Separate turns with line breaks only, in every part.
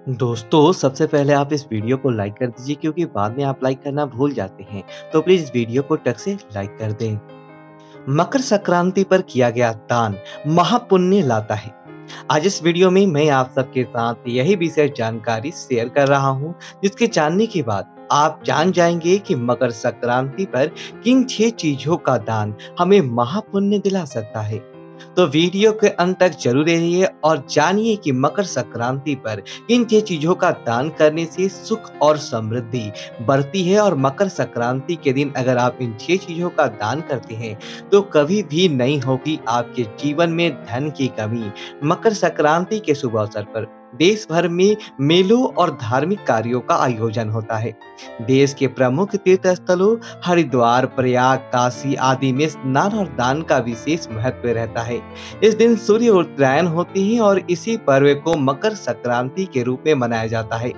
दोस्तों, सबसे पहले आप इस वीडियो को लाइक कर दीजिए क्योंकि बाद में आप लाइक करना भूल जाते हैं। तो प्लीज़ इस वीडियो को टक से लाइक कर दें। मकर संक्रांति पर किया गया दान महापुण्य लाता है। आज इस वीडियो में मैं आप सबके साथ यही विशेष जानकारी शेयर कर रहा हूँ, जिसके जानने के बाद आप जान जाएंगे कि मकर संक्रांति पर किन 6 चीज़ों का दान हमें महापुण्य दिला सकता है। तो वीडियो के अंत तक जरूर रहिए और जानिए कि मकर संक्रांति पर किन 6 चीजों का दान करने से सुख और समृद्धि बढ़ती है और मकर संक्रांति के दिन अगर आप इन 6 चीजों का दान करते हैं तो कभी भी नहीं होगी आपके जीवन में धन की कमी। मकर संक्रांति के शुभ अवसर पर देश भर में मेलों और धार्मिक कार्यों का आयोजन होता है। देश के प्रमुख तीर्थ स्थलों हरिद्वार, प्रयाग, काशी आदि में स्नान और दान का विशेष महत्व रहता है। इस दिन सूर्य उत्तरायण होती है और इसी पर्व को मकर संक्रांति के रूप में मनाया जाता है।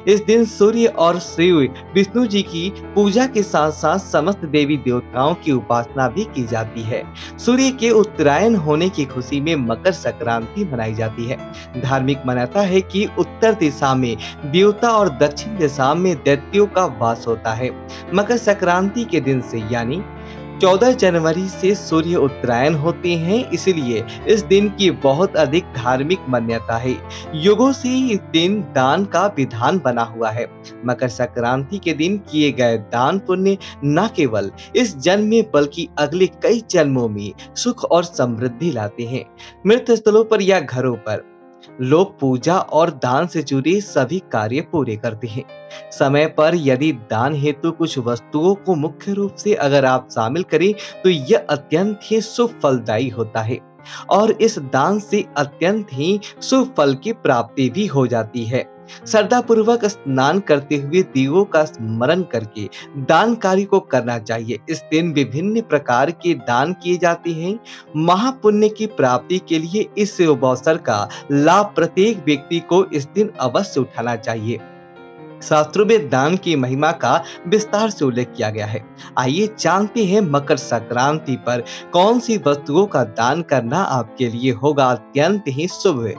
इस दिन सूर्य और श्री विष्णु जी की पूजा के साथ साथ समस्त देवी देवताओं की उपासना भी की जाती है। सूर्य के उत्तरायण होने की खुशी में मकर संक्रांति मनाई जाती है। धार्मिक मान्यता है कि उत्तर दिशा में देवता और दक्षिण दिशा में दैत्यों का वास होता है। मकर संक्रांति के दिन से यानी 14 जनवरी से सूर्य उत्तरायण होते हैं, इसलिए इस दिन की बहुत अधिक धार्मिक मान्यता है। युगों से इस दिन दान का विधान बना हुआ है। मकर संक्रांति के दिन किए गए दान पुण्य न केवल इस जन्म में बल्कि अगले कई जन्मों में सुख और समृद्धि लाते हैं। मृत स्थलों पर या घरों पर लोग पूजा और दान से जुड़े सभी कार्य पूरे करते हैं। समय पर यदि दान हेतु कुछ वस्तुओं को मुख्य रूप से अगर आप शामिल करें तो यह अत्यंत ही शुभ फलदायी होता है और इस दान से अत्यंत ही शुभ फल की प्राप्ति भी हो जाती है। श्रद्धा पूर्वक स्नान करते हुए दीवों का स्मरण करके दान कार्य को करना चाहिए। इस दिन विभिन्न प्रकार के दान किए जाते हैं। महापुण्य की प्राप्ति के लिए इस शुभ अवसर का लाभ प्रत्येक व्यक्ति को इस दिन अवश्य उठाना चाहिए। शास्त्रों में दान की महिमा का विस्तार से उल्लेख किया गया है। आइए जानते हैं मकर संक्रांति पर कौन सी वस्तुओं का दान करना आपके लिए होगा अत्यंत ही शुभ है,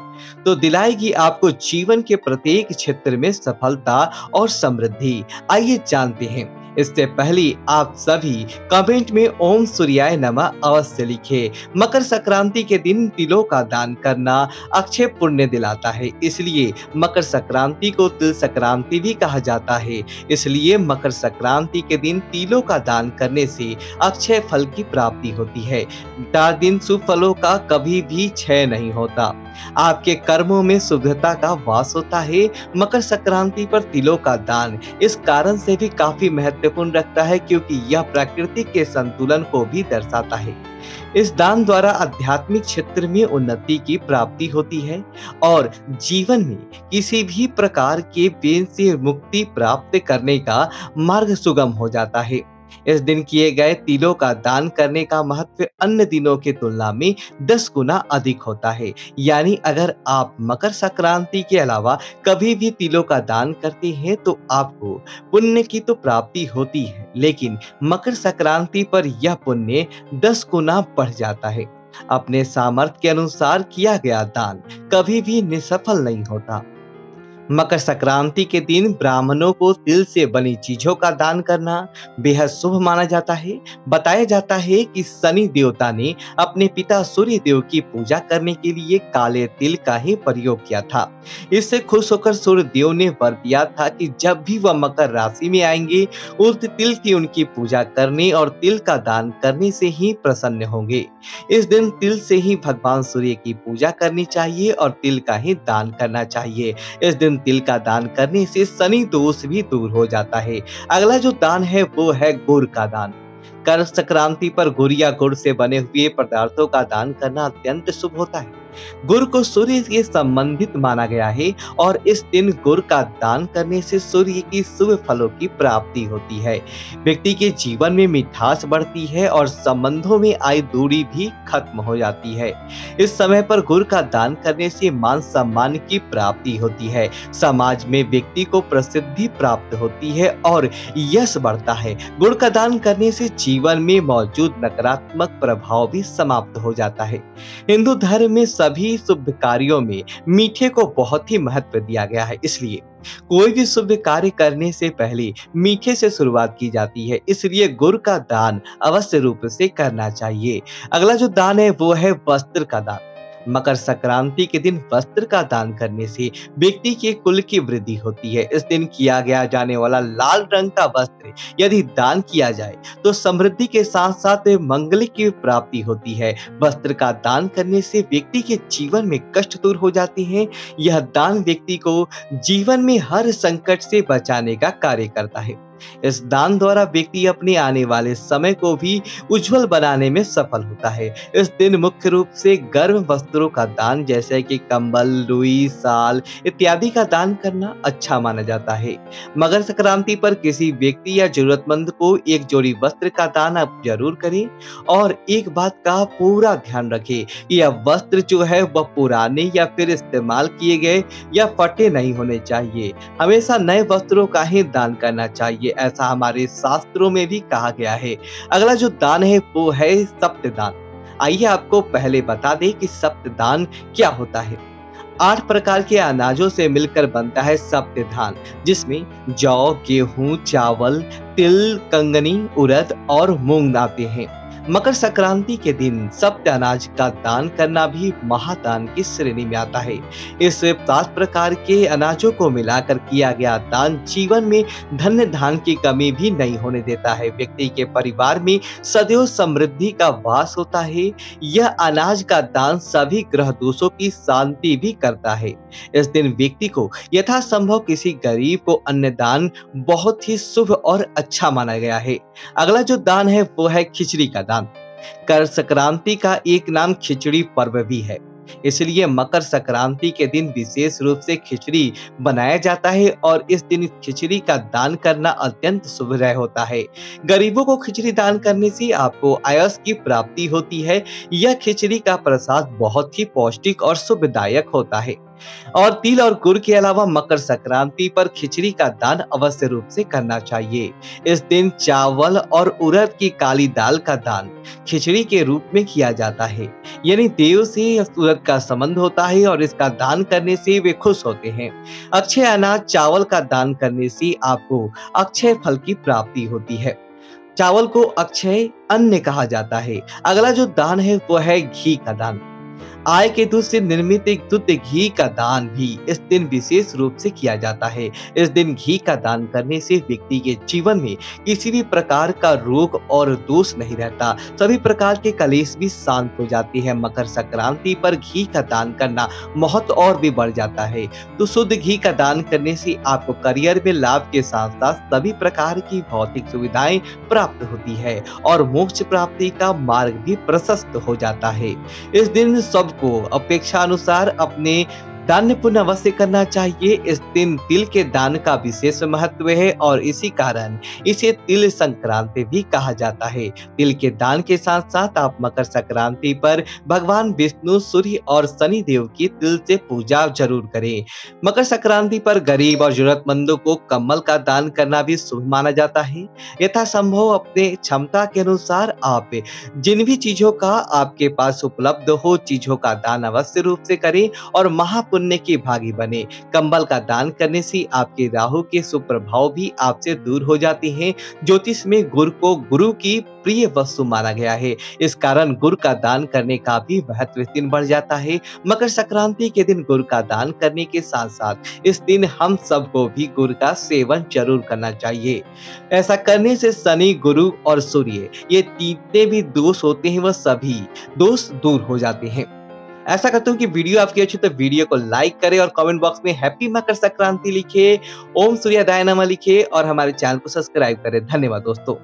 तो दिलाएगी आपको जीवन के प्रत्येक क्षेत्र में सफलता और समृद्धि। आइए जानते हैं। इससे पहले आप सभी कमेंट में ओम सूर्याय नमः अवश्य लिखें। मकर संक्रांति के दिन तिलों का दान करना अक्षय पुण्य दिलाता है, इसलिए मकर संक्रांति को तिल संक्रांति भी कहा जाता है। इसलिए मकर संक्रांति के दिन तिलों का दान करने से अक्षय फल की प्राप्ति होती है। दिन शुभ फलों का कभी भी क्षय नहीं होता। आपके कर्मों में शुद्धता का वास होता है। मकर संक्रांति पर तिलों का दान इस कारण से भी काफी महत्वपूर्ण रखता है क्योंकि यह प्रकृति के संतुलन को भी दर्शाता है। इस दान द्वारा आध्यात्मिक क्षेत्र में उन्नति की प्राप्ति होती है और जीवन में किसी भी प्रकार के पेन से मुक्ति प्राप्त करने का मार्ग सुगम हो जाता है। इस दिन किए गए तिलों का दान करने का महत्व अन्य दिनों की तुलना में 10 गुना अधिक होता है। यानी अगर आप मकर संक्रांति के अलावा कभी भी तिलों का दान करते हैं तो आपको पुण्य की तो प्राप्ति होती है, लेकिन मकर संक्रांति पर यह पुण्य 10 गुना बढ़ जाता है। अपने सामर्थ्य के अनुसार किया गया दान कभी भी निष्फल नहीं होता। मकर संक्रांति के दिन ब्राह्मणों को तिल से बनी चीजों का दान करना बेहद शुभ माना जाता है। बताया जाता है कि शनि देवता ने अपने पिता सूर्य देव की पूजा करने के लिए काले तिल का ही प्रयोग किया था। इससे खुश होकर सूर्य देव ने वर दिया था कि जब भी वह मकर राशि में आएंगे उस तिल की उनकी पूजा करने और तिल का दान करने से ही प्रसन्न होंगे। इस दिन तिल से ही भगवान सूर्य की पूजा करनी चाहिए और तिल का ही दान करना चाहिए। इस दिन तिल का दान करने से शनि दोष भी दूर हो जाता है। अगला जो दान है वो है गुड़ का दान। कर संक्रांति पर गुड़ या गुड़ से बने हुए पदार्थों का दान करना अत्यंत शुभ होता है। गुड़ को सूर्य से संबंधित माना गया है और इस दिन गुड़ का दान करने से सूर्य की शुभ फलों की प्राप्ति होती है। व्यक्ति के जीवन में मिठास बढ़ती है और संबंधों में आई दूरी भी खत्म हो जाती है। इस समय पर गुड़ का दान करने से मान सम्मान की प्राप्ति होती है। समाज में व्यक्ति को प्रसिद्धि प्राप्त होती है और यश बढ़ता है। गुड़ का दान करने से जीवन जीवन में मौजूद नकारात्मक प्रभाव भी समाप्त हो जाता है। हिंदू धर्म में सभी शुभ कार्यों में मीठे को बहुत ही महत्व दिया गया है, इसलिए कोई भी शुभ कार्य करने से पहले मीठे से शुरुआत की जाती है, इसलिए गुड़ का दान अवश्य रूप से करना चाहिए। अगला जो दान है वो है वस्त्र का दान। मकर संक्रांति के दिन वस्त्र का दान करने से व्यक्ति के कुल की वृद्धि होती है। इस दिन किया गया जाने वाला लाल रंग का वस्त्र यदि दान किया जाए तो समृद्धि के साथ साथ मंगल की प्राप्ति होती है। वस्त्र का दान करने से व्यक्ति के जीवन में कष्ट दूर हो जाते हैं। यह दान व्यक्ति को जीवन में हर संकट से बचाने का कार्य करता है। इस दान द्वारा व्यक्ति अपने आने वाले समय को भी उज्जवल बनाने में सफल होता है। इस दिन मुख्य रूप से गर्म वस्त्रों का दान जैसे कि कंबल, रुई, शाल इत्यादि का दान करना अच्छा माना जाता है। मकर संक्रांति पर किसी व्यक्ति या जरूरतमंद को एक जोड़ी वस्त्र का दान आप जरूर करें और एक बात का पूरा ध्यान रखें कि यह वस्त्र जो है वह पुराने या फिर इस्तेमाल किए गए या फटे नहीं होने चाहिए। हमेशा नए वस्त्रों का ही दान करना चाहिए, ऐसा हमारे शास्त्रों में भी कहा गया है। अगला जो दान है वो है सप्तदान। आइए आपको पहले बता दें कि सप्तदान क्या होता है। 8 प्रकार के अनाजों से मिलकर बनता है सप्तधान, जिसमें जौ, गेहूं, चावल, तिल, कंगनी, उड़द और मूंग आते हैं। मकर संक्रांति के दिन सप्त अनाज का दान करना भी महादान की श्रेणी में आता है। इस 7 प्रकार के अनाजों को मिलाकर किया गया दान जीवन में धन्य धान की कमी भी नहीं होने देता है। व्यक्ति के परिवार में सदैव समृद्धि का वास होता है। यह अनाज का दान सभी ग्रह दोषों की शांति भी करता है। इस दिन व्यक्ति को यथासंभव किसी गरीब को अन्नदान बहुत ही शुभ और अच्छा माना गया है। अगला जो दान है वो है खिचड़ी का दान। कर संक्रांति का एक नाम खिचड़ी पर्व भी है, इसलिए मकर संक्रांति के दिन विशेष रूप से खिचड़ी बनाया जाता है और इस दिन खिचड़ी का दान करना अत्यंत शुभ होता है। गरीबों को खिचड़ी दान करने से आपको आयस की प्राप्ति होती है। यह खिचड़ी का प्रसाद बहुत ही पौष्टिक और शुभदायक होता है। और तिल और गुड़ के अलावा मकर संक्रांति पर खिचड़ी का दान अवश्य रूप से करना चाहिए। इस दिन चावल और उड़द की काली दाल का दान खिचड़ी के रूप में किया जाता है, यानी देव से उड़द का संबंध होता है और इसका दान करने से वे खुश होते हैं। अक्षय अनाज चावल का दान करने से आपको अक्षय फल की प्राप्ति होती है। चावल को अक्षय अन्न कहा जाता है। अगला जो दान है वो है घी का दान। आय के दूध से निर्मित एक शुद्ध घी का दान भी इस दिन विशेष रूप से किया जाता है। इस दिन घी का दान करने से व्यक्ति के जीवन में किसी भी प्रकार का रोग और दोष नहीं रहता, सभी प्रकार के कलेश भी शांत हो जाती है। मकर संक्रांति पर घी का दान करना महत्व और भी बढ़ जाता है। तो शुद्ध घी का दान करने से आपको करियर में लाभ के साथ साथ सभी प्रकार की भौतिक सुविधाएं प्राप्त होती है और मोक्ष प्राप्ति का मार्ग भी प्रशस्त हो जाता है। इस दिन सबको अपेक्षा अनुसार अपने दान पुण्य अवश्य करना चाहिए। इस दिन तिल के दान का विशेष महत्व है और इसी कारण इसे तिल संक्रांति भी कहा जाता है। तिल के दान के साथ साथ आप मकर संक्रांति पर भगवान विष्णु, सूर्य और शनि देव की तिल से पूजा जरूर करें। मकर संक्रांति पर गरीब और जरूरतमंदों को कम्बल का दान करना भी शुभ माना जाता है। यथासंभव अपने क्षमता के अनुसार आप जिन भी चीजों का आपके पास उपलब्ध हो चीजों का दान अवश्य रूप से करें और पुण्य के भागी बने। कंबल का दान करने से आपके राहु के सुप्रभाव भी आपसे दूर हो जाते हैं। ज्योतिष में गुड़ को गुरु की प्रिय वस्तु माना गया है, इस कारण गुड़ का दान करने का भी महत्व इस दिन बढ़ जाता है। मकर संक्रांति के दिन गुड़ का दान करने के साथ साथ इस दिन हम सबको भी गुड़ का सेवन जरूर करना चाहिए। ऐसा करने से शनि, गुरु और सूर्य ये जितने भी दोष होते हैं वह सभी दोष दूर हो जाते हैं। ऐसा करता हूँ कि वीडियो आपकी अच्छी तो वीडियो को लाइक करें और कमेंट बॉक्स में हैप्पी मकर संक्रांति लिखे, ओम सूर्योदय नमः लिखे और हमारे चैनल को सब्सक्राइब करें। धन्यवाद दोस्तों।